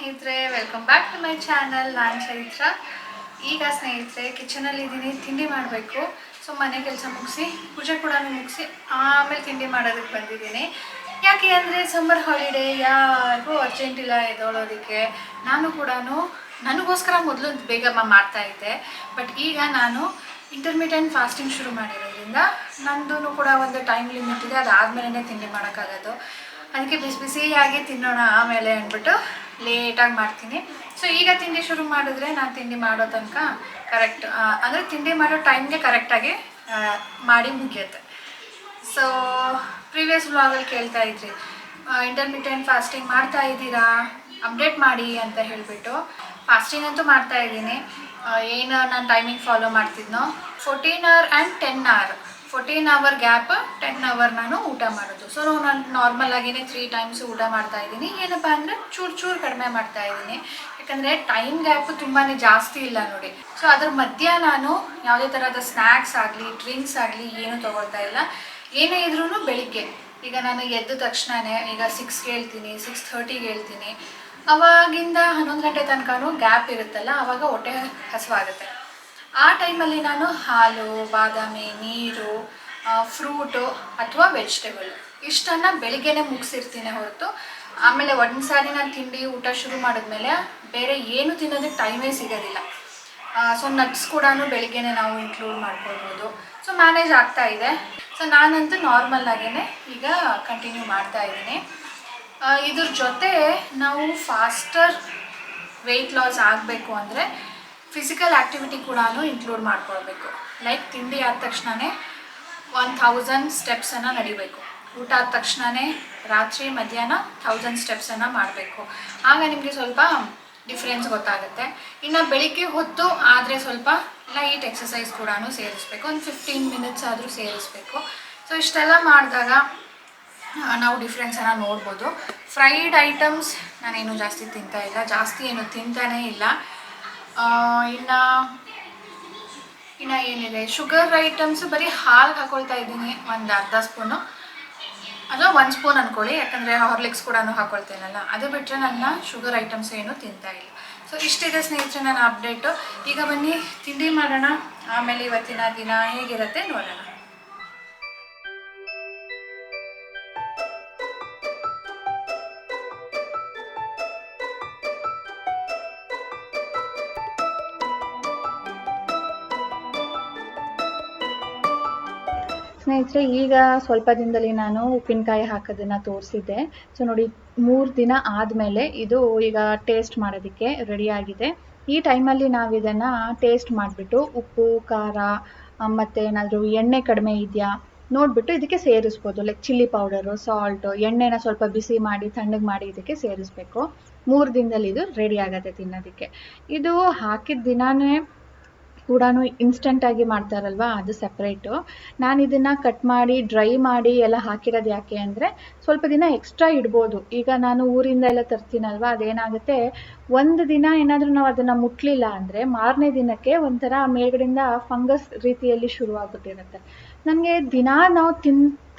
ಸ್ನೇಹಿತರೆ, welcome back to my channel. ನಾನು ಚೈತ್ರ. ಈಗ ಸ್ನೇಹಿತರೆ ಕಿಚನಲ್ಲಿ ಇದ್ದೀನಿ, ತಿಂಡಿ ಮಾಡಬೇಕು. ಸೊ ಮನೆ ಕೆಲಸ ಮುಗಿಸಿ ಪೂಜೆ ಕೂಡ ಮುಗಿಸಿ ಆಮೇಲೆ ತಿಂಡಿ ಮಾಡೋದಕ್ಕೆ ಬಂದಿದ್ದೀನಿ. ಯಾಕೆ ಅಂದರೆ ಸಮ್ಮರ್ ಹಾಲಿಡೇ, ಯಾರಿಗೂ ಅರ್ಜೆಂಟ್ ಇಲ್ಲ ಎದ್ದೊಳೋದಕ್ಕೆ. ನಾನು ಕೂಡ ನನಗೋಸ್ಕರ ಮೊದಲು ಬೇಗ ಮಾಡ್ತಾಯಿದ್ದೆ. ಬಟ್ ಈಗ ನಾನು ಇಂಟರ್ಮಿಟೆಂಟ್ ಫಾಸ್ಟಿಂಗ್ ಶುರು ಮಾಡಿರೋದ್ರಿಂದ ನಂದು ಕೂಡ ಒಂದು ಟೈಮ್ ಲಿಮಿಟ್ ಇದೆ. ಅದಾದಮೇಲೆ ತಿಂಡಿ ಮಾಡೋಕ್ಕಾಗೋದು. ಅದಕ್ಕೆ ಬಿಸಿ ಬಿಸಿಯಾಗಿ ತಿನ್ನೋಣ ಆಮೇಲೆ ಅಂದ್ಬಿಟ್ಟು ಲೇಟಾಗಿ ಮಾಡ್ತೀನಿ. ಸೊ ಈಗ ತಿಂಡಿ ಶುರು ಮಾಡಿದ್ರೆ ನಾನು ತಿಂಡಿ ಮಾಡೋ ತನಕ ಕರೆಕ್ಟ್ ಅಂದರೆ ತಿಂಡಿ ಮಾಡೋ ಟೈಮ್ಗೆ ಕರೆಕ್ಟಾಗಿ ಮಾಡಿ ಮುಗಿಯುತ್ತೆ. ಸೊ ಪ್ರೀವಿಯಸ್ ವ್ಲಾಗಲ್ಲಿ ಕೇಳ್ತಾ ಇದ್ರಿ, ಇಂಟರ್ಮಿಟೆಂಟ್ ಫಾಸ್ಟಿಂಗ್ ಮಾಡ್ತಾ ಇದ್ದೀರಾ, ಅಪ್ಡೇಟ್ ಮಾಡಿ ಅಂತ ಹೇಳಿಬಿಟ್ಟು. ಫಾಸ್ಟಿಂಗ್ ಅಂತೂ ಮಾಡ್ತಾ ಇದ್ದೀನಿ. ಏನು ನಾನು ಟೈಮಿಂಗ್ ಫಾಲೋ ಮಾಡ್ತಿದ್ನೋ 14 hour and 10 hour, 14 hour gap 10 hour ನಾನು ಊಟ ಮಾಡೋದು. ಸೊ ನಾನು ನಾರ್ಮಲ್ ಆಗಿನೇ 3 times ಊಟ ಮಾಡ್ತಾ ಇದ್ದೀನಿ. ಏನಪ್ಪ ಅಂದರೆ ಚೂರು ಕಡಿಮೆ ಮಾಡ್ತಾ ಇದ್ದೀನಿ, ಯಾಕಂದರೆ ಟೈಮ್ ಗ್ಯಾಪ್ ತುಂಬಾ ಜಾಸ್ತಿ ಇಲ್ಲ ನೋಡಿ. ಸೊ ಅದ್ರ ಮಧ್ಯ ನಾನು ಯಾವುದೇ ಥರದ ಸ್ನ್ಯಾಕ್ಸ್ ಆಗಲಿ ಡ್ರಿಂಕ್ಸ್ ಆಗಲಿ ಏನೂ ತೊಗೊಳ್ತಾ ಇಲ್ಲ. ಏನೇ ಇದ್ರೂ ಬೆಳಿಗ್ಗೆ ಈಗ ನಾನು ಎದ್ದ ತಕ್ಷಣವೇ ಈಗ 6ಗೆ ಹೇಳ್ತೀನಿ, 6:30ಗೆ ಹೇಳ್ತೀನಿ. ಅವಾಗಿಂದ 11 ಗಂಟೆ ತನಕನೂ ಗ್ಯಾಪ್ ಇರುತ್ತಲ್ಲ, ಆವಾಗ ಹೊಟ್ಟೆ ಹಸಿವಾಗುತ್ತೆ. ಆ ಟೈಮಲ್ಲಿ ನಾನು ಹಾಲು, ಬಾದಾಮಿ, ನೀರು, ಫ್ರೂಟು ಅಥವಾ ವೆಜಿಟೇಬಲ್ ಇಷ್ಟನ್ನು ಬೆಳಿಗ್ಗೆನೇ ಮುಗಿಸಿರ್ತೀನಿ ಹೊರತು ಆಮೇಲೆ ಒಂದು ಸಾರಿ ನಾನು ತಿಂಡಿ ಊಟ ಶುರು ಮಾಡಿದ್ಮೇಲೆ ಬೇರೆ ಏನು ತಿನ್ನೋದಕ್ಕೆ ಟೈಮೇ ಸಿಗೋದಿಲ್ಲ. ಸೊ ನಟ್ಸ್ ಕೂಡ ಬೆಳಿಗ್ಗೆನೇ ನಾವು ಇನ್ಕ್ಲೂಡ್ ಮಾಡ್ಕೊಳ್ಬೋದು. ಸೊ ಮ್ಯಾನೇಜ್ ಆಗ್ತಾ ಇದೆ. ಸೊ ನಾನಂತೂ ನಾರ್ಮಲ್ಲಾಗೇ ಈಗ ಕಂಟಿನ್ಯೂ ಮಾಡ್ತಾ ಇದ್ದೀನಿ. ಇದ್ರ ಜೊತೆ ನಾವು ಫಾಸ್ಟರ್ ವೆಯ್ಟ್ ಲಾಸ್ ಆಗಬೇಕು ಅಂದರೆ ಫಿಸಿಕಲ್ ಆ್ಯಕ್ಟಿವಿಟಿ ಕೂಡ ಇನ್ಕ್ಲೂಡ್ ಮಾಡ್ಕೊಳ್ಬೇಕು. ಲೈಕ್ ತಿಂಡಿ ಆದ ತಕ್ಷಣವೇ 1000 ಸ್ಟೆಪ್ಸನ್ನು ನಡಿಬೇಕು. ಊಟ ಆದ ತಕ್ಷಣವೇ ರಾತ್ರಿ ಮಧ್ಯಾಹ್ನ 1000 ಸ್ಟೆಪ್ಸನ್ನು ಮಾಡಬೇಕು. ಆಗ ನಿಮಗೆ ಸ್ವಲ್ಪ ಡಿಫ್ರೆನ್ಸ್ ಗೊತ್ತಾಗುತ್ತೆ. ಇನ್ನು ಬೆಳಿಗ್ಗೆ ಹೊತ್ತು ಆದರೆ ಸ್ವಲ್ಪ ಲೈಟ್ ಎಕ್ಸಸೈಸ್ ಕೂಡ ಸೇರಿಸ್ಬೇಕು, ಒಂದು 15 minutes ಆದರೂ ಸೇರಿಸ್ಬೇಕು. ಸೊ ಇಷ್ಟೆಲ್ಲ ಮಾಡಿದಾಗ ನಾವು ಡಿಫ್ರೆನ್ಸನ್ನು ನೋಡ್ಬೋದು. ಫ್ರೈಡ್ ಐಟಮ್ಸ್ ನಾನೇನು ಜಾಸ್ತಿ ತಿಂತಾ ಇಲ್ಲ, ಜಾಸ್ತಿ ಏನು ತಿಂತಾನೇ ಇಲ್ಲ. ಇನ್ನು ಏನಿದೆ, ಶುಗರ್ ಐಟಮ್ಸು ಬರೀ ಹಾಲು ಹಾಕ್ಕೊಳ್ತಾ ಇದ್ದೀನಿ, ಒಂದು ಅರ್ಧ ಸ್ಪೂನು ಅಥವಾ 1 ಸ್ಪೂನ್ ಅಂದ್ಕೊಳ್ಳಿ, ಯಾಕಂದರೆ ಹಾರ್ಲಿಕ್ಸ್ ಕೂಡ ಹಾಕ್ಕೊಳ್ತೇನಲ್ಲ. ಅದು ಬಿಟ್ಟರೆ ನನ್ನ ಶುಗರ್ ಐಟಮ್ಸ್ ಏನು ತಿಂತಾ ಇಲ್ಲ. ಸೊ ಇಷ್ಟಿದೆ ಸ್ನೇಹಿತರೆ ನನ್ನ ಅಪ್ಡೇಟು. ಈಗ ಬನ್ನಿ ತಿಂಡಿ ಮಾಡೋಣ, ಆಮೇಲೆ ಇವತ್ತಿನ ದಿನ ಹೇಗಿರುತ್ತೆ ನೋಡೋಣ. ಸ್ನೇಹಿತರೆ, ಈಗ ಸ್ವಲ್ಪ ದಿನದಲ್ಲಿ ನಾನು ಉಪ್ಪಿನಕಾಯಿ ಹಾಕೋದನ್ನು ತೋರಿಸಿದ್ದೆ. ಸೊ ನೋಡಿ, 3 ದಿನ ಆದಮೇಲೆ ಇದು ಈಗ ಟೇಸ್ಟ್ ಮಾಡೋದಕ್ಕೆ ರೆಡಿಯಾಗಿದೆ. ಈ ಟೈಮಲ್ಲಿ ನಾವು ಇದನ್ನು ಟೇಸ್ಟ್ ಮಾಡಿಬಿಟ್ಟು ಉಪ್ಪು, ಖಾರ ಮತ್ತು ಏನಾದರೂ ಎಣ್ಣೆ ಕಡಿಮೆ ಇದೆಯಾ ನೋಡಿಬಿಟ್ಟು ಇದಕ್ಕೆ ಸೇರಿಸ್ಬೋದು. ಲೈಕ್ ಚಿಲ್ಲಿ ಪೌಡರು, ಸಾಲ್ಟು, ಎಣ್ಣೆನ ಸ್ವಲ್ಪ ಬಿಸಿ ಮಾಡಿ ತಣ್ಣಗೆ ಮಾಡಿ ಇದಕ್ಕೆ ಸೇರಿಸ್ಬೇಕು. 3 ದಿನದಲ್ಲಿ ಇದು ರೆಡಿ ಆಗುತ್ತೆ ತಿನ್ನೋದಕ್ಕೆ. ಇದು ಹಾಕಿದ ದಿನಾನೇ ಕೂಡ ಇನ್ಸ್ಟೆಂಟಾಗಿ ಮಾಡ್ತಾರಲ್ವ, ಅದು ಸಪ್ರೇಟು. ನಾನು ಇದನ್ನು ಕಟ್ ಮಾಡಿ ಡ್ರೈ ಮಾಡಿ ಎಲ್ಲ ಹಾಕಿರೋದು ಯಾಕೆ ಅಂದರೆ ಸ್ವಲ್ಪ ದಿನ ಎಕ್ಸ್ಟ್ರಾ ಇಡ್ಬೋದು. ಈಗ ನಾನು ಊರಿಂದ ಎಲ್ಲ ತರ್ತೀನಲ್ವ, ಅದೇನಾಗುತ್ತೆ, ಒಂದು ದಿನ ಏನಾದರೂ ನಾವು ಅದನ್ನು ಮುಟ್ಲಿಲ್ಲ ಅಂದರೆ ಮಾರನೇ ದಿನಕ್ಕೆ ಒಂಥರ ಮೇಲ್ಗಡೆಯಿಂದ ಫಂಗಸ್ ರೀತಿಯಲ್ಲಿ ಶುರುವಾಗ್ಬಿಟ್ಟಿರುತ್ತೆ. ನನಗೆ ದಿನ ನಾವು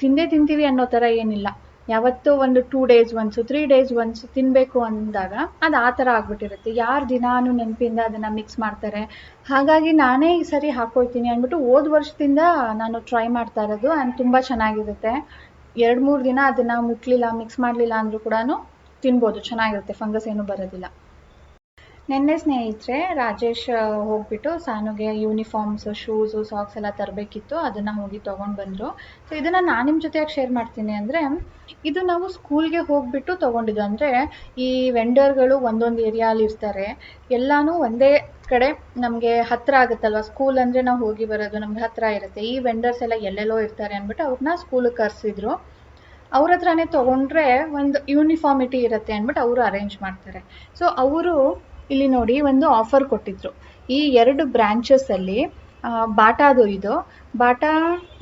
ತಿಂದೇ ತಿಂತೀವಿ ಅನ್ನೋ ಥರ ಏನಿಲ್ಲ. ಯಾವತ್ತೋ ಒಂದು 2 days once 3 days once ತಿನ್ನಬೇಕು ಅಂದಾಗ ಅದು ಆ ಥರ ಆಗ್ಬಿಟ್ಟಿರುತ್ತೆ. ಯಾರು ದಿನಾನು ನೆನಪಿಂದ ಅದನ್ನು ಮಿಕ್ಸ್ ಮಾಡ್ತಾರೆ. ಹಾಗಾಗಿ ನಾನೇ ಈ ಸರಿ ಹಾಕ್ಕೊಳ್ತೀನಿ ಅಂದ್ಬಿಟ್ಟು ಹೋದ ವರ್ಷದಿಂದ ನಾನು ಟ್ರೈ ಮಾಡ್ತಾ ಇರೋದು. ಆ್ಯಂಡ್ ತುಂಬ ಚೆನ್ನಾಗಿರುತ್ತೆ. 2-3 ದಿನ ಅದನ್ನು ಮುಟ್ಲಿಲ್ಲ, ಮಿಕ್ಸ್ ಮಾಡಲಿಲ್ಲ ಅಂದರೂ ಕೂಡ ತಿನ್ಬೋದು, ಚೆನ್ನಾಗಿರುತ್ತೆ, ಫಂಗಸ್ ಏನೂ ಬರೋದಿಲ್ಲ. ನೆನ್ನೆ ಸ್ನೇಹಿತರೆ ರಾಜೇಶ್ ಹೋಗ್ಬಿಟ್ಟು ಸಾನುಗೆ ಯೂನಿಫಾರ್ಮ್ಸ್, ಶೂಸು, ಸಾಕ್ಸ್ ಎಲ್ಲ ತರಬೇಕಿತ್ತು, ಅದನ್ನು ಹೋಗಿ ತೊಗೊಂಡು ಬಂದರು. ಸೊ ಇದನ್ನು ನಾನು ನಿಮ್ಮ ಜೊತೆಯಾಗಿ ಶೇರ್ ಮಾಡ್ತೀನಿ. ಅಂದರೆ ಇದು ನಾವು ಸ್ಕೂಲ್ಗೆ ಹೋಗಿಬಿಟ್ಟು ತೊಗೊಂಡಿದ್ದು. ಅಂದರೆ ಈ ವೆಂಡರ್ಗಳು ಒಂದೊಂದು ಏರಿಯಾಲಿ ಇರ್ತಾರೆ, ಎಲ್ಲನೂ ಒಂದೇ ಕಡೆ ನಮಗೆ ಹತ್ತಿರ ಆಗುತ್ತಲ್ವ. ಸ್ಕೂಲ್ ಅಂದರೆ ನಾವು ಹೋಗಿ ಬರೋದು ನಮ್ಗೆ ಹತ್ತಿರ ಇರುತ್ತೆ. ಈ ವೆಂಡರ್ಸ್ ಎಲ್ಲ ಎಲ್ಲೆಲ್ಲೋ ಇರ್ತಾರೆ ಅಂದ್ಬಿಟ್ಟು ಅವ್ರನ್ನ ಸ್ಕೂಲಿಗೆ ಕರೆಸಿದ್ರು. ಅವ್ರ ಹತ್ರನೇ ತೊಗೊಂಡ್ರೆ ಒಂದು ಯೂನಿಫಾರ್ಮಿಟಿ ಇರುತ್ತೆ ಅಂದ್ಬಿಟ್ಟು ಅವರು ಅರೇಂಜ್ ಮಾಡ್ತಾರೆ. ಸೊ ಅವರು ಇಲ್ಲಿ ನೋಡಿ ಒಂದು ಆಫರ್ ಕೊಟ್ಟಿದ್ರು. ಈ 2 ಬ್ರಾಂಚಸ್ಸಲ್ಲಿ ಬಾಟಾದು, ಇದು ಬಾಟಾ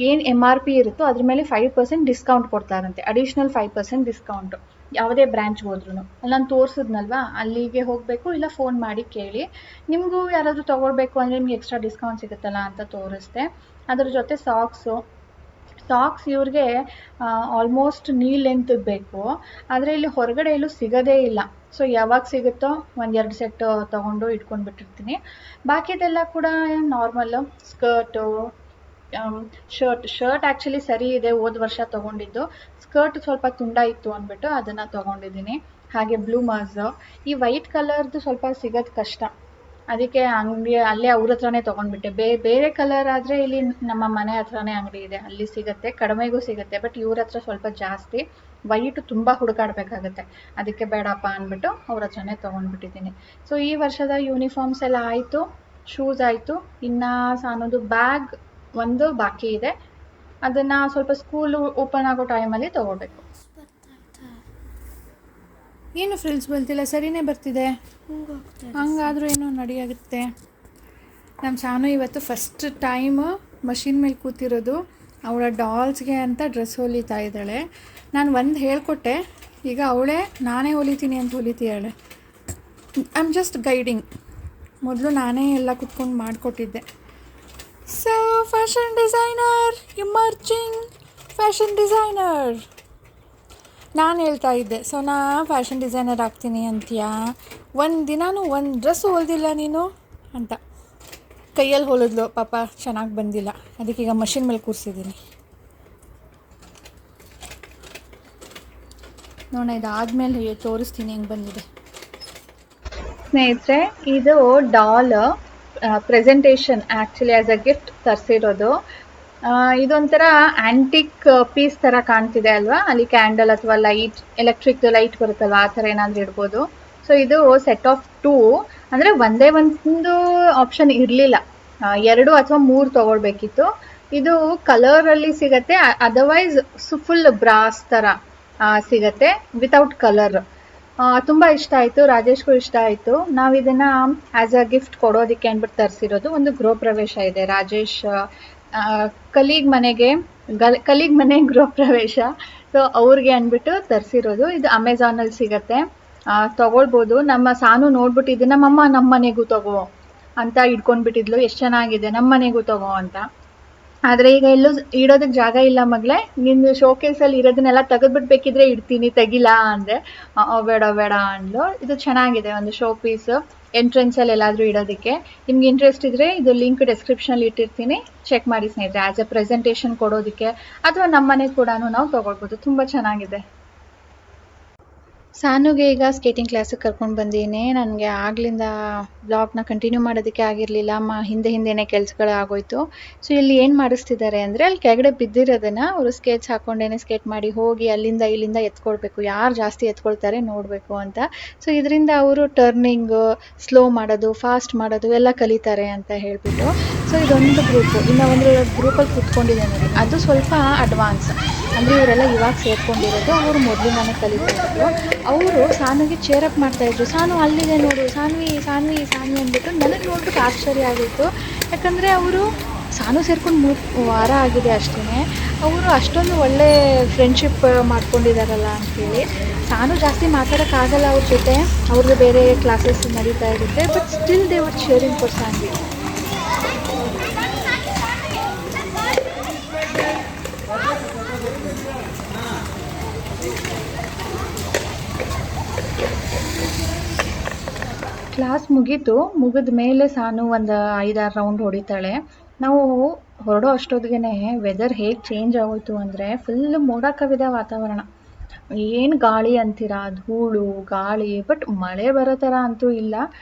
ಏನು MRP ಇರುತ್ತೋ ಅದ್ರ ಮೇಲೆ 5% ಡಿಸ್ಕೌಂಟ್ ಕೊಡ್ತಾರಂತೆ, ಅಡಿಷ್ನಲ್ 5% ಡಿಸ್ಕೌಂಟು ಯಾವುದೇ ಬ್ರ್ಯಾಂಚ್ಗೆ ಹೋದ್ರೂ. ಅಲ್ಲಿ ನಾನು ತೋರಿಸಿದ್ನಲ್ವ, ಅಲ್ಲಿಗೆ ಹೋಗಬೇಕು, ಇಲ್ಲ ಫೋನ್ ಮಾಡಿ ಕೇಳಿ. ನಿಮಗೂ ಯಾರಾದರೂ ತೊಗೊಳ್ಬೇಕು ಅಂದರೆ ನಿಮ್ಗೆ ಎಕ್ಸ್ಟ್ರಾ ಡಿಸ್ಕೌಂಟ್ ಸಿಗುತ್ತಲ್ಲ ಅಂತ ತೋರಿಸ್ದೆ. ಅದ್ರ ಜೊತೆ ಸಾಕ್ಸು, ಸಾಕ್ಸ್ ಇವ್ರಿಗೆ ಆಲ್ಮೋಸ್ಟ್ ನೀ ಲೆಂತ್ ಬೇಕು, ಆದರೆ ಇಲ್ಲಿ ಹೊರಗಡೆ ಎಲ್ಲೂ ಸಿಗೋದೇ ಇಲ್ಲ. ಸೊ ಯಾವಾಗ ಸಿಗುತ್ತೋ 1-2 ಸೆಟ್ ತೊಗೊಂಡು ಇಟ್ಕೊಂಡ್ಬಿಟ್ಟಿರ್ತೀನಿ. ಬಾಕಿದೆಲ್ಲ ಕೂಡ ನಾರ್ಮಲ್ಲು ಸ್ಕರ್ಟು, ಶರ್ಟ್ ಆ್ಯಕ್ಚುಲಿ ಸರಿ ಇದೆ, ಹೋದ ವರ್ಷ ತೊಗೊಂಡಿದ್ದು. ಸ್ಕರ್ಟ್ ಸ್ವಲ್ಪ ತುಂಡ ಇತ್ತು ಅಂದ್ಬಿಟ್ಟು ಅದನ್ನು ತೊಗೊಂಡಿದ್ದೀನಿ. ಹಾಗೆ ಬ್ಲೂ ಮಾಸು, ಈ ವೈಟ್ ಕಲರ್ದು ಸ್ವಲ್ಪ ಸಿಗೋದು ಕಷ್ಟ, ಅದಕ್ಕೆ ಅಂಗಡಿ ಅಲ್ಲೇ ಅವ್ರ ಹತ್ರನೇ ತೊಗೊಂಡ್ಬಿಟ್ಟೆ. ಬೇರೆ ಕಲರ್ ಆದರೆ ಇಲ್ಲಿ ನಮ್ಮ ಮನೆ ಹತ್ರನೇ ಅಂಗಡಿ ಇದೆ, ಅಲ್ಲಿ ಸಿಗುತ್ತೆ, ಕಡಿಮೆಗೂ ಸಿಗುತ್ತೆ. ಬಟ್ ಇವ್ರ ಹತ್ರ ಸ್ವಲ್ಪ ಜಾಸ್ತಿ, ವೈಟ್ ತುಂಬ ಹುಡುಕಾಡಬೇಕಾಗತ್ತೆ. ಅದಕ್ಕೆ ಬೇಡಪ್ಪ ಅಂದ್ಬಿಟ್ಟು ಅವ್ರ ಹತ್ರನೇ ತೊಗೊಂಡ್ಬಿಟ್ಟಿದ್ದೀನಿ. ಸೊ ಈ ವರ್ಷದ ಯೂನಿಫಾರ್ಮ್ಸ್ ಎಲ್ಲ ಆಯಿತು, ಶೂಸ್ ಆಯಿತು. ಇನ್ನು ಸಾನೋದು ಬ್ಯಾಗ್ ಒಂದು ಬಾಕಿ ಇದೆ, ಅದನ್ನು ಸ್ವಲ್ಪ ಸ್ಕೂಲು ಓಪನ್ ಆಗೋ ಟೈಮಲ್ಲಿ ತೊಗೋಬೇಕು. ಏನು ಫ್ರಿಲ್ಸ್ ಬರ್ತಿಲ್ಲ, ಸರಿನೇ ಬರ್ತಿದೆ. ಹಂಗಾದರೂ ಏನೋ ನಡೆಯಾಗುತ್ತೆ. ನಮ್ಮ ಸಾನು ಇವತ್ತು ಫಸ್ಟ್ ಟೈಮು ಮಷಿನ್ ಮೇಲೆ ಕೂತಿರೋದು. ಅವಳ ಡಾಲ್ಸ್ಗೆ ಅಂತ ಡ್ರೆಸ್ ಹೊಲಿತಾ ಇದ್ದಾಳೆ. ನಾನು ಒಂದು ಹೇಳ್ಕೊಟ್ಟೆ, ಈಗ ಅವಳೇ ನಾನೇ ಹೊಲಿತೀನಿ ಅಂತ ಹೊಲಿತೀಯಾಳೆ. I am just guiding. ಮೊದಲು ನಾನೇ ಎಲ್ಲ ಕುತ್ಕೊಂಡು ಮಾಡಿಕೊಟ್ಟಿದ್ದೆ. So fashion designer, emerging fashion designer ನಾನು ಹೇಳ್ತಾ ಇದ್ದೆ. ಸೊ ನಾ ಫ್ಯಾಷನ್ ಡಿಸೈನರ್ ಆಗ್ತೀನಿ ಅಂತೀಯಾ, ಒಂದು ದಿನಾನು ಒಂದು ಡ್ರೆಸ್ ಹೊಲ್ದಿಲ್ಲ ನೀನು ಅಂತ ಕೈಯಲ್ಲಿ ಹೊಲಿದ್ಲು. ಪಾಪ ಚೆನ್ನಾಗಿ ಬಂದಿಲ್ಲ, ಅದಕ್ಕೀಗ ಮಷಿನ್ ಮೇಲೆ ಕೂರಿಸಿದ್ದೀನಿ. ನೋಡೋಣ, ಇದಾದಮೇಲೆ ತೋರಿಸ್ತೀನಿ ಹೆಂಗೆ ಬಂದಿದೆ. ಸ್ನೇಹಿತರೆ, ಇದು doll presentation actually as a gift ತರಿಸಿರೋದು. ಇದೊಂಥರ ಆ್ಯಂಟಿಕ್ ಪೀಸ್ ಥರ ಕಾಣ್ತಿದೆ ಅಲ್ವಾ, ಅಲ್ಲಿ ಕ್ಯಾಂಡಲ್ ಅಥವಾ ಲೈಟ್, ಎಲೆಕ್ಟ್ರಿಕ್ ಲೈಟ್ ಬರುತ್ತಲ್ವ, ಆ ಥರ ಏನಾದರೂ ಇಡ್ಬೋದು. ಸೊ ಇದು ಸೆಟ್ ಆಫ್ 2, ಅಂದರೆ ಒಂದೇ ಒಂದು ಆಪ್ಷನ್ ಇರಲಿಲ್ಲ, 2 ಅಥವಾ 3 ತೊಗೊಳ್ಬೇಕಿತ್ತು. ಇದು ಕಲರಲ್ಲಿ ಸಿಗತ್ತೆ, ಅದರ್ವೈಸ್ ಫುಲ್ ಬ್ರಾಸ್ ಥರ ಸಿಗತ್ತೆ ವಿತೌಟ್ ಕಲರ್. ತುಂಬ ಇಷ್ಟ ಆಯಿತು, ರಾಜೇಶ್ಗೂ ಇಷ್ಟ ಆಯಿತು. ನಾವು ಇದನ್ನು ಆ್ಯಸ್ ಅ ಗಿಫ್ಟ್ ಕೊಡೋದಕ್ಕೆ ಅಂದ್ಬಿಟ್ಟು ತರಿಸಿರೋದು. ಒಂದು ಗೃಹ ಪ್ರವೇಶ ಇದೆ, ರಾಜೇಶ್ ಕಲೀಗ್ ಮನೆ ಗೃಹ ಪ್ರವೇಶ. ಸೊ ಅವ್ರಿಗೆ ಅಂದ್ಬಿಟ್ಟು ತರಿಸಿರೋದು. ಇದು ಅಮೆಝಾನಲ್ಲಿ ಸಿಗತ್ತೆ, ತೊಗೊಳ್ಬೋದು. ನಮ್ಮ ಸಾನು ನೋಡ್ಬಿಟ್ಟು ಇದನ್ನ ನಮ್ಮ ಮನೆಗೂ ತಗೋ ಅಂತ ಇಟ್ಕೊಂಡ್ಬಿಟ್ಟಿದ್ಲು, ಎಷ್ಟು ಚೆನ್ನಾಗಿದೆ, ನಮ್ಮ ಮನೆಗೂ ತಗೋ ಅಂತ. ಆದರೆ ಈಗ ಎಲ್ಲೂ ಇಡೋದಕ್ಕೆ ಜಾಗ ಇಲ್ಲ ಮಗಳೇ, ನಿನ್ನ ಶೋಕೇಸಲ್ಲಿ ಇರೋದನ್ನೆಲ್ಲ ತೆಗೆದ್ಬಿಟ್ಬೇಕಿದ್ರೆ ಇಡ್ತೀನಿ, ತೆಗಿಲಾ ಅಂದೆ. ಬೇಡ ಅಂದ್ಲು. ಇದು ಚೆನ್ನಾಗಿದೆ, ಒಂದು ಶೋ ಪೀಸ್ ಎಂಟ್ರೆನ್ಸಲ್ಲಿ ಎಲ್ಲಾದರೂ ಇಡೋದಕ್ಕೆ. ನಿಮ್ಗೆ ಇಂಟ್ರೆಸ್ಟ್ ಇದ್ದರೆ ಇದು ಲಿಂಕ್ ಡಿಸ್ಕ್ರಿಪ್ಷನಲ್ಲಿ ಇಟ್ಟಿರ್ತೀನಿ, ಚೆಕ್ ಮಾಡಿ ಸ್ನೇಹಿತರೆ. ಆ್ಯಸ್ ಎ ಪ್ರೆಸೆಂಟೇಷನ್ ಕೊಡೋದಕ್ಕೆ ಅಥವಾ ನಮ್ಮ ಮನೆಗೆ ಕೂಡ ನಾವು ತೊಗೊಳ್ಬೋದು, ತುಂಬ ಚೆನ್ನಾಗಿದೆ. ಸಾನುಗೆ ಈಗ ಸ್ಕೇಟಿಂಗ್ ಕ್ಲಾಸಿಗೆ ಕರ್ಕೊಂಡು ಬಂದೀನಿ. ನನಗೆ ಆಗ್ಲಿಂದ ಬ್ಲಾಗ್ನ ಕಂಟಿನ್ಯೂ ಮಾಡೋದಕ್ಕೆ ಆಗಿರಲಿಲ್ಲ, ಹಿಂದೆನೇ ಕೆಲಸಗಳು ಆಗೋಯ್ತು. ಸೊ ಇಲ್ಲಿ ಏನು ಮಾಡಿಸ್ತಿದ್ದಾರೆ ಅಂದರೆ, ಅಲ್ಲಿ ಕೆಳಗಡೆ ಬಿದ್ದಿರೋದನ್ನು ಅವರು ಸ್ಕೇಟ್ಸ್ ಹಾಕ್ಕೊಂಡೇನೆ ಸ್ಕೇಟ್ ಮಾಡಿ ಹೋಗಿ ಅಲ್ಲಿಂದ ಇಲ್ಲಿಂದ ಎತ್ಕೊಳ್ಬೇಕು, ಯಾರು ಜಾಸ್ತಿ ಎತ್ಕೊಳ್ತಾರೆ ನೋಡಬೇಕು ಅಂತ. ಸೊ ಇದರಿಂದ ಅವರು ಟರ್ನಿಂಗು, ಸ್ಲೋ ಮಾಡೋದು, ಫಾಸ್ಟ್ ಮಾಡೋದು ಎಲ್ಲ ಕಲಿತಾರೆ ಅಂತ ಹೇಳಿಬಿಟ್ಟು. ಸೊ ಇದೊಂದು ಗ್ರೂಪು. ಇನ್ನು ಒಂದು ಗ್ರೂಪಲ್ಲಿ ಕೂತ್ಕೊಂಡಿದೆ ನೋಡಿ, ಅದು ಸ್ವಲ್ಪ ಅಡ್ವಾನ್ಸ್, ಅಂದರೆ ಇವರೆಲ್ಲ ಇವಾಗ ಸೇರ್ಕೊಂಡಿರೋದು, ಅವರು ಮೊದಲಿಂದಾನೇ ಕಲಿತಿದ್ರು. ಅವರು ಸಾನುಗೆ ಚೇರಪ್ ಮಾಡ್ತಾಯಿದ್ರು. ಸಾನು ಅಲ್ಲಿದೆ ನೋಡು, ಸಾನ್ವಿ ಅಂದ್ಬಿಟ್ಟು ನನಗೆ ನೋಡ್ಬಿಟ್ಟು ಆಶ್ಚರ್ಯ ಆಗಿತ್ತು. ಯಾಕಂದರೆ ಅವರು ಸಾನು ಸೇರ್ಕೊಂಡು 3 ವಾರ ಆಗಿದೆ ಅಷ್ಟೇ, ಅವರು ಅಷ್ಟೊಂದು ಒಳ್ಳೆ ಫ್ರೆಂಡ್ಶಿಪ್ ಮಾಡ್ಕೊಂಡಿದ್ದಾರಲ್ಲ ಅಂಥೇಳಿ. ಸಾನು ಜಾಸ್ತಿ ಮಾತಾಡೋಕ್ಕಾಗಲ್ಲ ಅವ್ರ ಜೊತೆ, ಅವ್ರಿಗೆ ಬೇರೆ ಕ್ಲಾಸಸ್ ನಡೀತಾ ಇರುತ್ತೆ. But still they were cheering for Sanvi. Class ಮುಗಿದ ಮೇಲೆ ಸಾನು ಒಂದು 5-6 ರೌಂಡ್ ಹೊಡಿತಾಳೆ. ನಾವು ಹೊರಡೋ ಅಷ್ಟೊತ್ತಿಗೆ ವೆದರ್ ಹೇಗೆ ಚೇಂಜ್ ಆಗೋಯ್ತು ಅಂದರೆ, ಫುಲ್ ಮೋಡ ಕವಿದ ವಾತಾವರಣ. ಏನು ಗಾಳಿ ಅಂತೀರಾ, ಧೂಳು ಗಾಳಿ, ಬಟ್ ಮಳೆ ಬರೋ ಥರ ಅಂತೂ ಇಲ್ಲ.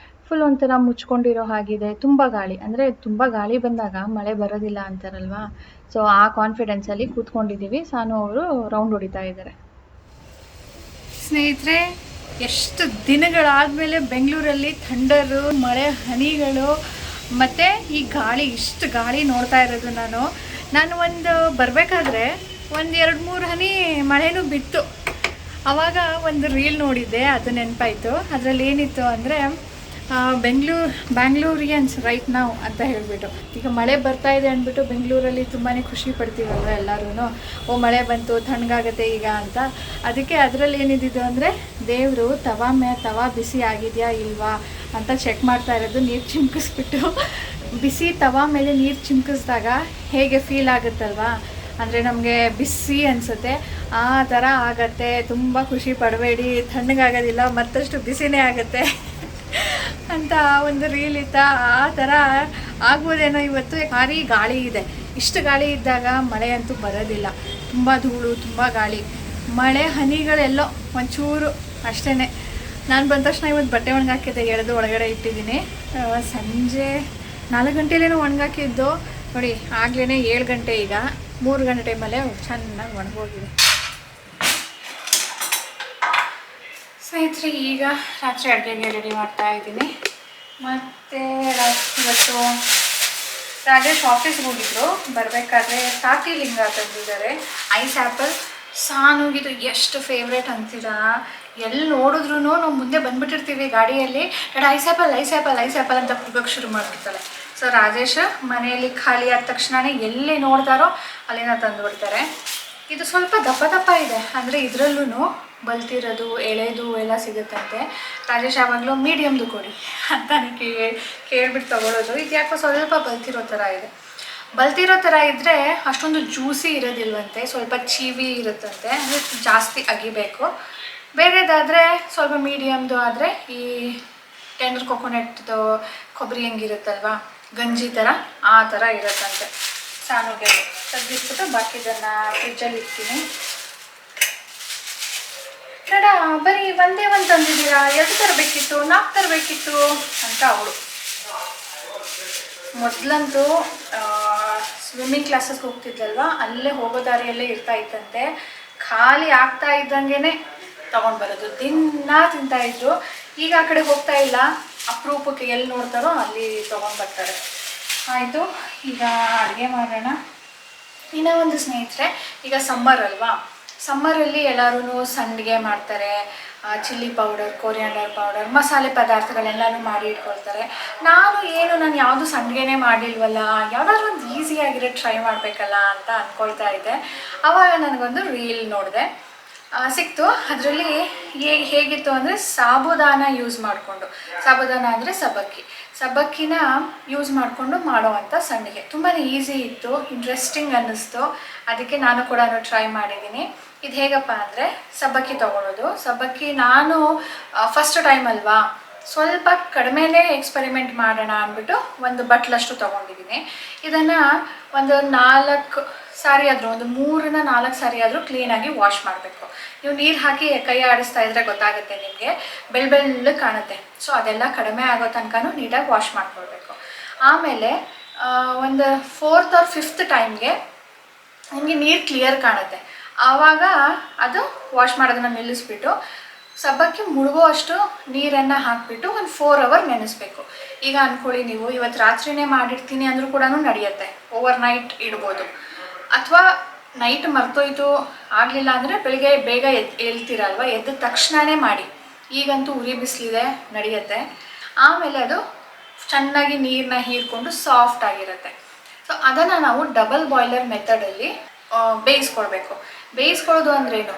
ಫುಲ್ ಒಂಥರ ಮುಚ್ಕೊಂಡಿರೋ ಹಾಗಿದೆ, ತುಂಬ ಗಾಳಿ. ಅಂದರೆ ತುಂಬ ಗಾಳಿ ಬಂದಾಗ ಮಳೆ ಬರೋದಿಲ್ಲ ಅಂತಾರಲ್ವಾ, ಸೊ ಆ ಕಾನ್ಫಿಡೆನ್ಸಲ್ಲಿ ಕೂತ್ಕೊಂಡಿದ್ದೀವಿ. ಸಾನು ಅವರು ರೌಂಡ್ ಹೊಡಿತಾ ಇದ್ದಾರೆ. ಸ್ನೇಹಿತರೆ, ಎಷ್ಟು ದಿನಗಳಾದಮೇಲೆ ಬೆಂಗಳೂರಲ್ಲಿ ಥಂಡರು, ಮಳೆ ಹನಿಗಳು ಮತ್ತು ಈ ಗಾಳಿ, ಇಷ್ಟು ಗಾಳಿ ನೋಡ್ತಾ ಇರೋದು ನಾನು ಒಂದು ಬರಬೇಕಾದ್ರೆ 1-2-3 ಹನಿ ಮಳೆನೂ ಬಿತ್ತು. ಆವಾಗ ಒಂದು ರೀಲ್ ನೋಡಿದ್ದೆ, ಅದು ನೆನಪಾಯಿತು. ಅದರಲ್ಲಿ ಏನಿತ್ತು ಅಂದರೆ, ಬ್ಯಾಂಗ್ಳೂರಿಯನ್ಸ್ ರೈಟ್ ನಾವು ಅಂತ ಹೇಳಿಬಿಟ್ಟು, ಈಗ ಮಳೆ ಬರ್ತಾ ಇದೆ ಅಂದ್ಬಿಟ್ಟು ಬೆಂಗಳೂರಲ್ಲಿ ತುಂಬಾ ಖುಷಿ ಪಡ್ತೀವಲ್ವ ಎಲ್ಲರೂ. ಮಳೆ ಬಂತು, ತಣ್ಣಗಾಗತ್ತೆ ಈಗ ಅಂತ. ಅದಕ್ಕೆ ಅದರಲ್ಲಿ ಏನಿದ್ದು ಅಂದರೆ, ದೇವರು ತವಾ ಬಿಸಿ ಆಗಿದೆಯಾ ಇಲ್ವಾ ಅಂತ ಚೆಕ್ ಮಾಡ್ತಾ ಇರೋದು. ನೀರು ಚಿಮ್ಕಿಸ್ಬಿಟ್ಟು, ಬಿಸಿ ತವಾ ಮೇಲೆ ನೀರು ಚಿಮ್ಕಿಸಿದಾಗ ಹೇಗೆ ಫೀಲ್ ಆಗುತ್ತಲ್ವಾ, ಅಂದರೆ ನಮಗೆ ಬಿಸಿ ಅನಿಸುತ್ತೆ, ಆ ಥರ ಆಗತ್ತೆ. ತುಂಬ ಖುಷಿ ಪಡಬೇಡಿ, ತಣ್ಣಗಾಗೋದಿಲ್ಲ, ಮತ್ತಷ್ಟು ಬಿಸಿನೇ ಆಗುತ್ತೆ ಅಂತ ಒಂದು ರೀಲ್ ಇತ್ತ. ಆ ಥರ ಆಗ್ಬೋದೇನೋ ಇವತ್ತು. ಭಾರಿ ಗಾಳಿ ಇದೆ. ಇಷ್ಟು ಗಾಳಿ ಇದ್ದಾಗ ಮಳೆ ಅಂತೂ ಬರೋದಿಲ್ಲ. ತುಂಬ ಧೂಳು, ತುಂಬ ಗಾಳಿ, ಮಳೆ ಹನಿಗಳೆಲ್ಲೋ ಒಂಚೂರು ಅಷ್ಟೇ. ನಾನು ಬಂದ ತಕ್ಷಣ ಇವತ್ತು ಬಟ್ಟೆ ಒಣಗಾಕಿದ್ದೆ, ಎಳೆದು ಒಳಗಡೆ ಇಟ್ಟಿದ್ದೀನಿ. ಸಂಜೆ 4 ಗಂಟೆಲೇನೋ ಒಣಗಾಕಿದ್ದು ನೋಡಿ. ಆಗ್ಲೇ 7 ಗಂಟೆ, ಈಗ 3 ಗಂಟೆ ಟೈಮಲ್ಲೇ ಚೆನ್ನಾಗಿ ಒಣಗೋಗಿದೆ. ಸ್ನೇಹಿತರೆ, ಈಗ ರಾತ್ರಿ ಅಡುಗೆಗೆ ರೆಡಿ ಮಾಡ್ತಾ ಇದ್ದೀನಿ. ಮತ್ತು ಇವತ್ತು ರಾಜೇಶ್ ಆಫೀಸ್ಗೆ ಹೋಗಿದ್ರು. ಬರಬೇಕಾದ್ರೆ ತಾಟಿ ಲಿಂಗ ತಂದಿದ್ದಾರೆ, ಐಸ್ ಆ್ಯಪಲ್. ಸಾನುಗಿದು ಎಷ್ಟು ಫೇವ್ರೇಟ್ ಅಂತೀರಾ. ಎಲ್ಲಿ ನೋಡಿದ್ರು ನಾವು ಮುಂದೆ ಬಂದುಬಿಟ್ಟಿರ್ತೀವಿ ಗಾಡಿಯಲ್ಲಿ, ice apple ice apple ice apple ಅಂತ ಕೂಗೋಕ್ಕೆ ಶುರು ಮಾಡಿಬಿಡ್ತಾಳೆ. ಸೊ ರಾಜೇಶ್ ಮನೆಯಲ್ಲಿ ಖಾಲಿ ಆದ ತಕ್ಷಣವೇ ಎಲ್ಲಿ ನೋಡ್ತಾರೋ ಅಲ್ಲಿನ ತಂದುಬಿಡ್ತಾರೆ. ಇದು ಸ್ವಲ್ಪ ದಪ್ಪ ದಪ್ಪ ಇದೆ, ಅಂದರೆ ಇದರಲ್ಲೂ ಬಲ್ತಿರೋದು ಎಳೆದು ಎಲ್ಲ ಸಿಗುತ್ತಂತೆ. ರಾಜೇಶ್ ಯಾವಾಗಲೂ ಮೀಡಿಯಮ್ದು ಕೊಡಿ ಅಂತ ಕೇಳ್ಬಿಟ್ಟು ತೊಗೊಳ್ಳೋದು. ಇದು ಯಾಕೋ ಸ್ವಲ್ಪ ಬಲ್ತಿರೋ ಥರ ಇದೆ. ಬಲ್ತಿರೋ ಥರ ಇದ್ದರೆ ಅಷ್ಟೊಂದು ಜ್ಯೂಸಿ ಇರೋದಿಲ್ವಂತೆ, ಸ್ವಲ್ಪ ಚೀವಿ ಇರುತ್ತಂತೆ, ಅಂದರೆ ಜಾಸ್ತಿ ಅಗಿಬೇಕು. ಬೇರೆದಾದರೆ ಸ್ವಲ್ಪ ಮೀಡಿಯಮ್ದು ಆದರೆ ಈ ಟೆಂಡರ್ ಕೊಕೊನೆಟ್ದು ಕೊಬ್ಬರಿ ಹೆಂಗಿರುತ್ತಲ್ವ, ಗಂಜಿ ಥರ, ಆ ಥರ ಇರುತ್ತಂತೆ. ಸಾನುಗೆ ತೆಗೆದಿಟ್ಬಿಟ್ಟು ಬಾಕಿದನ್ನು ಫ್ರಿಜ್ಜಲ್ಲಿ ಇಡ್ತೀನಿ. ಬೇಡ, ಬರೀ ಒಂದೇ ಒಂದು ತಂದಿದ್ದೀರಾ, 2 ತರಬೇಕಿತ್ತು, 4 ತರಬೇಕಿತ್ತು ಅಂತ ಅವಳು. ಮೊದಲಂತೂ ಸ್ವಿಮ್ಮಿಂಗ್ ಕ್ಲಾಸಸ್ಗೆ ಹೋಗ್ತಿದ್ಲಲ್ವ, ಅಲ್ಲೇ ಹೋಗೋ ದಾರಿಯಲ್ಲೇ ಇರ್ತಾ ಇತ್ತಂತೆ. ಖಾಲಿ ಆಗ್ತಾ ಇದ್ದಂಗೆ ತೊಗೊಂಡು ಬರೋದು, ದಿನ ತಿಂತಾಯಿದ್ರು. ಈಗ ಆ ಕಡೆ ಹೋಗ್ತಾ ಇಲ್ಲ, ಅಪರೂಪಕ್ಕೆ ಎಲ್ಲಿ ನೋಡ್ತಾರೋ ಅಲ್ಲಿ ತೊಗೊಂಡು ಬರ್ತಾರೆ. ಆಯಿತು, ಈಗ ಅಡುಗೆ ಮಾಡೋಣ. ಇನ್ನೂ ಒಂದು ಸ್ನೇಹಿತರೆ, ಈಗ ಸಮ್ಮರ್ ಅಲ್ವಾ, ಸಮ್ಮರಲ್ಲಿ ಎಲ್ಲರೂ ಸಂಡಿಗೆ ಮಾಡ್ತಾರೆ, ಚಿಲ್ಲಿ ಪೌಡರ್, ಕೊರಿಯಾಂಡರ್ ಪೌಡರ್, ಮಸಾಲೆ ಪದಾರ್ಥಗಳೆಲ್ಲನೂ ಮಾಡಿ ಇಟ್ಕೊಳ್ತಾರೆ. ನಾನು ಯಾವುದು ಸಂಡಿಗೆನೇ ಮಾಡಿಲ್ವಲ್ಲ, ಯಾವುದಾದ್ರೂ ಒಂದು ಈಸಿಯಾಗಿರೋ ಟ್ರೈ ಮಾಡಬೇಕಲ್ಲ ಅಂತ ಅಂದ್ಕೊಳ್ತಾ ಇದ್ದೆ. ಆವಾಗ ನನಗೊಂದು ರೀಲ್ ನೋಡಿದೆ, ಸಿಕ್ತು. ಅದರಲ್ಲಿ ಹೇಗಿತ್ತು ಅಂದರೆ ಸಾಬುದಾನ ಯೂಸ್ ಮಾಡಿಕೊಂಡು, ಸಾಬುದಾನ ಅಂದರೆ ಸಬ್ಬಕ್ಕಿನ ಯೂಸ್ ಮಾಡಿಕೊಂಡು ಮಾಡೋವಂಥ ಸಂಡಿಗೆ ತುಂಬಾ ಈಸಿ ಇತ್ತು, ಇಂಟ್ರೆಸ್ಟಿಂಗ್ ಅನ್ನಿಸ್ತು. ಅದಕ್ಕೆ ನಾನು ಕೂಡ ಟ್ರೈ ಮಾಡಿದ್ದೀನಿ. ಇದು ಹೇಗಪ್ಪ ಅಂದರೆ ಸಬ್ಬಕ್ಕಿ ತೊಗೊಳೋದು. ಸಬ್ಬಕ್ಕಿ ನಾನು ಫಸ್ಟ್ ಟೈಮ್ ಅಲ್ವಾ, ಸ್ವಲ್ಪ ಕಡಿಮೆನೇ ಎಕ್ಸ್ಪೆರಿಮೆಂಟ್ ಮಾಡೋಣ ಅಂದ್ಬಿಟ್ಟು ಒಂದು ಬಟ್ಲಷ್ಟು ತೊಗೊಂಡಿದ್ದೀನಿ. ಇದನ್ನು ಒಂದು 4 ಸಾರಿ ಆದರೂ, ಒಂದು 3 ರಿಂದ 4 ಸಾರಿ ಆದರೂ ಕ್ಲೀನಾಗಿ ವಾಶ್ ಮಾಡಬೇಕು. ನೀವು ನೀರು ಹಾಕಿ ಕೈ ಆಡಿಸ್ತಾ ಇದ್ರೆ ಗೊತ್ತಾಗುತ್ತೆ ನಿಮಗೆ, ಬೆಳ್ಳಗೆ ಕಾಣುತ್ತೆ. ಸೊ ಅದೆಲ್ಲ ಕಡಿಮೆ ಆಗೋ ತನಕನೂ ನೀಟಾಗಿ ವಾಶ್ ಮಾಡ್ಕೊಳ್ಬೇಕು. ಆಮೇಲೆ ಒಂದು 4th or 5th ಟೈಮ್ಗೆ ನಿಮಗೆ ನೀರು ಕ್ಲಿಯರ್ ಕಾಣುತ್ತೆ. ಆವಾಗ ಅದು ವಾಶ್ ಮಾಡೋದನ್ನು ನಿಲ್ಲಿಸ್ಬಿಟ್ಟು ಸಬ್ಬಕ್ಕಿ ಮುಳುಗೋ ಅಷ್ಟು ನೀರನ್ನು ಹಾಕಿಬಿಟ್ಟು ಒಂದು 4 hour ನೆನೆಸ್ಬೇಕು. ಈಗ ಅಂದ್ಕೊಳ್ಳಿ, ನೀವು ಇವತ್ತು ರಾತ್ರಿನೇ ಮಾಡಿರ್ತೀನಿ ಅಂದರೂ ಕೂಡ ನಡೆಯುತ್ತೆ, ಓವರ್ ನೈಟ್ ಇಡ್ಬೋದು. ಅಥವಾ ನೈಟ್ ಮರ್ತೋಯ್ತು ಆಗಲಿಲ್ಲ ಅಂದರೆ ಬೆಳಿಗ್ಗೆ ಬೇಗ ಹೇಳ್ತೀರಲ್ವ, ಎದ್ದ ತಕ್ಷಣವೇ ಮಾಡಿ. ಈಗಂತೂ ಉರಿ ಬಿಸಿಲಿದೆ, ನಡೆಯುತ್ತೆ. ಆಮೇಲೆ ಅದು ಚೆನ್ನಾಗಿ ನೀರನ್ನ ಹೀರ್ಕೊಂಡು ಸಾಫ್ಟ್ ಆಗಿರುತ್ತೆ. ಸೊ ಅದನ್ನು ನಾವು ಡಬಲ್ ಬಾಯ್ಲರ್ ಮೆಥಡಲ್ಲಿ ಬೇಯಿಸ್ಕೊಳ್ಬೇಕು. ಬೇಯಿಸ್ಕೊಳ್ಳೋದು ಅಂದ್ರೇನು,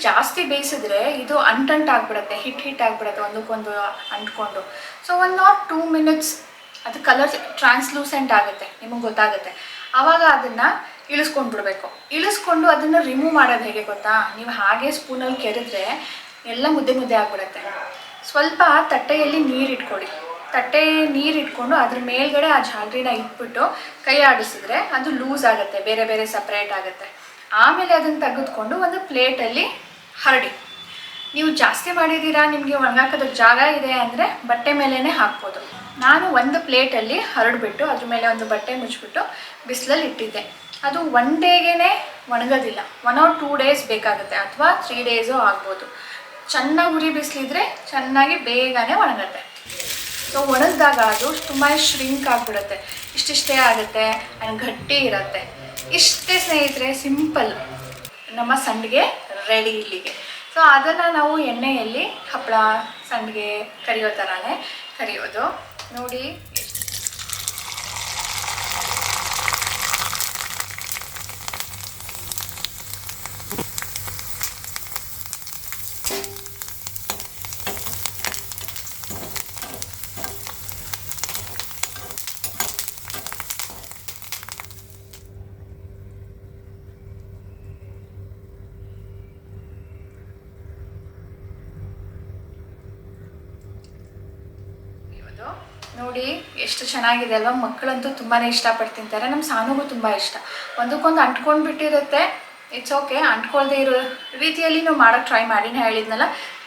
ಜಾಸ್ತಿ ಬೇಯಿಸಿದ್ರೆ ಇದು ಅಂಟಂಟಾಗ್ಬಿಡುತ್ತೆ, ಹಿಟ್ ಆಗಿಬಿಡುತ್ತೆ, ಒಂದಕ್ಕೊಂದು ಅಂಟ್ಕೊಂಡು. ಸೊ 1 or 2 minutes ಅದು ಕಲರ್ ಟ್ರಾನ್ಸ್ಲೂಸೆಂಟ್ ಆಗುತ್ತೆ, ನಿಮಗೆ ಗೊತ್ತಾಗುತ್ತೆ. ಆವಾಗ ಅದನ್ನು ಇಳಿಸ್ಕೊಂಡ್ಬಿಡ್ಬೇಕು. ಇಳಿಸ್ಕೊಂಡು ಅದನ್ನು ರಿಮೂವ್ ಮಾಡೋದು ಹೇಗೆ ಗೊತ್ತಾ, ನೀವು ಹಾಗೆ ಸ್ಪೂನಲ್ಲಿ ಕೆರೆದ್ರೆ ಎಲ್ಲ ಮುದ್ದೆ ಆಗಿಬಿಡುತ್ತೆ. ಸ್ವಲ್ಪ ತಟ್ಟೆಯಲ್ಲಿ ನೀರು ಇಟ್ಕೊಳ್ಳಿ, ತಟ್ಟೆ ನೀರು ಇಟ್ಕೊಂಡು ಅದ್ರ ಮೇಲ್ಗಡೆ ಆ ಜಾಲರಿನ ಇಟ್ಬಿಟ್ಟು ಕೈ ಆಡಿಸಿದ್ರೆ ಅದು ಲೂಸ್ ಆಗುತ್ತೆ, ಬೇರೆ ಬೇರೆ ಸಪ್ರೇಟ್ ಆಗುತ್ತೆ. ಆಮೇಲೆ ಅದನ್ನು ತೆಗೆದುಕೊಂಡು ಒಂದು ಪ್ಲೇಟಲ್ಲಿ ಹರಡಿ. ನೀವು ಜಾಸ್ತಿ ಮಾಡಿದ್ದೀರಾ, ನಿಮಗೆ ಒಣಗಾಕೋದಕ್ಕೆ ಜಾಗ ಇದೆ ಅಂದರೆ ಬಟ್ಟೆ ಮೇಲೇ ಹಾಕ್ಬೋದು. ನಾನು ಒಂದು ಪ್ಲೇಟಲ್ಲಿ ಹರಡ್ಬಿಟ್ಟು ಅದ್ರ ಮೇಲೆ ಒಂದು ಬಟ್ಟೆ ಮುಚ್ಚಿಬಿಟ್ಟು ಬಿಸಿಲಲ್ಲಿ ಇಟ್ಟಿದ್ದೆ. ಅದು 1 ಡೇಗೇ ಒಣಗೋದಿಲ್ಲ, 1 or 2 days ಬೇಕಾಗುತ್ತೆ, ಅಥವಾ 3 days ಆಗ್ಬೋದು. ಚೆನ್ನಾಗಿ ಉರಿ ಬಿಸಿಲಿದ್ರೆ ಚೆನ್ನಾಗಿ ಬೇಗನೆ ಒಣಗುತ್ತೆ. ಸೊ ಒಣಗಿದಾಗ ಅದು ತುಂಬ ಶ್ರಿಂಕ್ ಆಗಿಬಿಡುತ್ತೆ, ಇಷ್ಟಿಷ್ಟೇ ಆಗುತ್ತೆ, ಗಟ್ಟಿ ಇರುತ್ತೆ. ಇಷ್ಟೇ ಸ್ನೇಹಿತರೆ, ಸಿಂಪಲ್ ನಮ್ಮ ಸಂಡಿಗೆ ರೆಡಿ ಇಲ್ಲಿಗೆ. ಸೊ ಅದನ್ನು ನಾವು ಎಣ್ಣೆಯಲ್ಲಿ ಹಪ್ಪಳ ಸಂಡಿಗೆ ಕರಿಯೋ ಥರನೇ ಕರಿಯೋದು ನೋಡಿ. ಇದು ನೋಡಿ ಎಷ್ಟು ಚೆನ್ನಾಗಿದೆ ಅಲ್ವಾ. ಮಕ್ಕಳಂತೂ ತುಂಬಾ ಇಷ್ಟಪಟ್ಟು ತಿಂತಾರೆ. ನಮ್ಮ ಸಾನುಗೂ ತುಂಬ ಇಷ್ಟ. ಒಂದಕ್ಕೊಂದು ಅಂಟ್ಕೊಂಡು ಬಿಟ್ಟಿರುತ್ತೆ. ಇಟ್ಸ್ ಓಕೆ, ಅಂಟ್ಕೊಳ್ದೇ ಇರೋ ರೀತಿಯಲ್ಲಿ ನಾವು ಮಾಡೋಕ್ಕೆ ಟ್ರೈ ಮಾಡಿ. ನಾನು ಹೇಳಿದ್ನಲ್ಲ,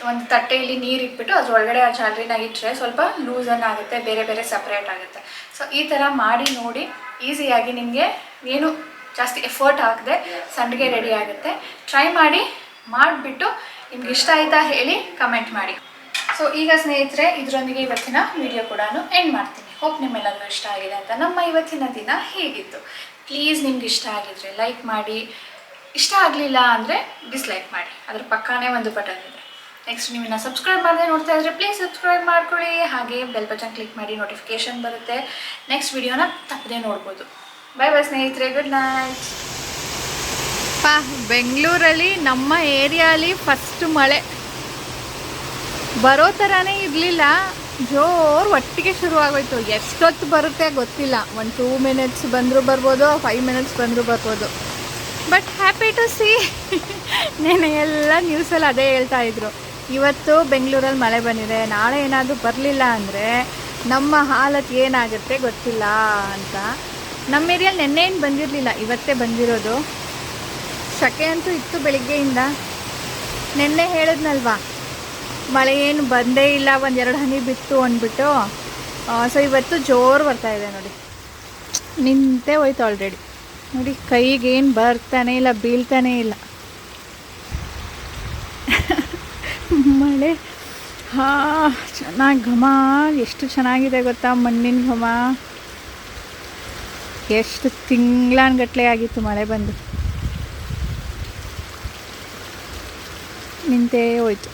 ಒಂದು ತಟ್ಟೆಯಲ್ಲಿ ನೀರು ಇಟ್ಬಿಟ್ಟು ಅದ್ರೊಳಗಡೆ ಆ ಜಾಲರಿನ ಇಟ್ಟರೆ ಸ್ವಲ್ಪ ಲೂಸನ್ ಆಗುತ್ತೆ, ಬೇರೆ ಬೇರೆ ಸಪ್ರೇಟ್ ಆಗುತ್ತೆ. ಸೊ ಈ ಥರ ಮಾಡಿ ನೋಡಿ, ಈಸಿಯಾಗಿ ನಿಮಗೆ ಏನು ಜಾಸ್ತಿ ಎಫರ್ಟ್ ಆಗದೆ ಸಂಡಿಗೆ ರೆಡಿ ಆಗುತ್ತೆ. ಟ್ರೈ ಮಾಡಿಬಿಟ್ಟು ನಿಮ್ಗೆ ಇಷ್ಟ ಆಯಿತಾ ಹೇಳಿ ಕಮೆಂಟ್ ಮಾಡಿ. ಸೊ ಈಗ ಸ್ನೇಹಿತರೆ, ಇದರೊಂದಿಗೆ ಇವತ್ತಿನ ವಿಡಿಯೋ ಕೂಡ ಎಂಡ್ ಮಾಡ್ತೀನಿ. ಹೋಪ್ ನಿಮ್ಮೆಲ್ಲರಿಗೂ ಇಷ್ಟ ಆಗಿದೆ ಅಂತ. ನಮ್ಮ ಇವತ್ತಿನ ದಿನ ಹೇಗಿತ್ತು, ಪ್ಲೀಸ್ ನಿಮ್ಗೆ ಇಷ್ಟ ಆಗಿದ್ರೆ ಲೈಕ್ ಮಾಡಿ, ಇಷ್ಟ ಆಗಲಿಲ್ಲ ಅಂದರೆ ಡಿಸ್ಲೈಕ್ ಮಾಡಿ. ಅದ್ರ ಪಕ್ಕನೇ ಒಂದು ಬಟನ್ ಇದೆ. ನೆಕ್ಸ್ಟ್ ನೀವಿನ್ನ ಸಬ್ಸ್ಕ್ರೈಬ್ ಮಾಡದೆ ನೋಡ್ತಾ ಇದ್ರೆ ಪ್ಲೀಸ್ ಸಬ್ಸ್ಕ್ರೈಬ್ ಮಾಡ್ಕೊಳ್ಳಿ. ಹಾಗೆ ಬೆಲ್ ಬಟನ್ ಕ್ಲಿಕ್ ಮಾಡಿ, ನೋಟಿಫಿಕೇಶನ್ ಬರುತ್ತೆ. ನೆಕ್ಸ್ಟ್ ವಿಡಿಯೋನ ತಪ್ಪದೆ ನೋಡ್ಬೋದು. ಬಾಯ್ ಬಾಯ್ ಸ್ನೇಹಿತರೆ, ಗುಡ್ ನೈಟ್. ಬೆಂಗಳೂರಲ್ಲಿ ನಮ್ಮ ಏರಿಯಾಲಿ ಫಸ್ಟ್ ಮಳೆ ಬರೋ ಥರನೇ ಇರಲಿಲ್ಲ, ಜೋರು ಒಟ್ಟಿಗೆ ಶುರುವಾಗೋಯ್ತು. ಎಷ್ಟೊತ್ತು ಬರುತ್ತೆ ಗೊತ್ತಿಲ್ಲ. ಒಂದು 2 ಮಿನಿಟ್ಸ್ ಬಂದರೂ ಬರ್ಬೋದು, 5 ಮಿನಿಟ್ಸ್ ಬಂದರೂ ಬರ್ಬೋದು. But happy to see. ನೆನೆ ಎಲ್ಲ ನ್ಯೂಸಲ್ಲಿ ಅದೇ ಹೇಳ್ತಾಯಿದ್ರು, ಇವತ್ತು ಬೆಂಗಳೂರಲ್ಲಿ ಮಳೆ ಬಂದಿದೆ, ನಾಳೆ ಏನಾದರೂ ಬರಲಿಲ್ಲ ಅಂದರೆ ನಮ್ಮ ಹಾಲತ್ ಏನಾಗುತ್ತೆ ಗೊತ್ತಿಲ್ಲ ಅಂತ. ನಮ್ಮ ಏರಿಯಲ್ಲಿ ನೆನ್ನೇನು ಬಂದಿರಲಿಲ್ಲ, ಇವತ್ತೇ ಬಂದಿರೋದು. ಸೆಕೆ ಅಂತೂ ಇತ್ತು ಬೆಳಿಗ್ಗೆಯಿಂದ. ನೆನ್ನೆ ಹೇಳಿದ್ನಲ್ವಾ, ಮಳೆ ಏನು ಬಂದೇ ಇಲ್ಲ, 1-2 ಹನಿ ಬಿತ್ತು ಅಂದ್ಬಿಟ್ಟು. ಸೊ ಇವತ್ತು ಜೋರು ಬರ್ತಾಯಿದೆ ನೋಡಿ. ನಿಂತೇ ಹೋಯ್ತು ಆಲ್ರೆಡಿ ನೋಡಿ. ಕೈಗೇನು ಬರ್ತಾನೆ ಇಲ್ಲ, ಬೀಳ್ತಾನೇ ಇಲ್ಲ ಮಳೆ. ಚೆನ್ನಾಗಿ ಘಮ, ಎಷ್ಟು ಚೆನ್ನಾಗಿದೆ ಗೊತ್ತಾ ಮಣ್ಣಿನ ಘಮ. ಎಷ್ಟು ತಿಂಗಳಾನ್ಗಟ್ಲೆ ಆಗಿತ್ತು ಮಳೆ ಬಂದು, ನಿಂತೇ ಹೋಯ್ತು.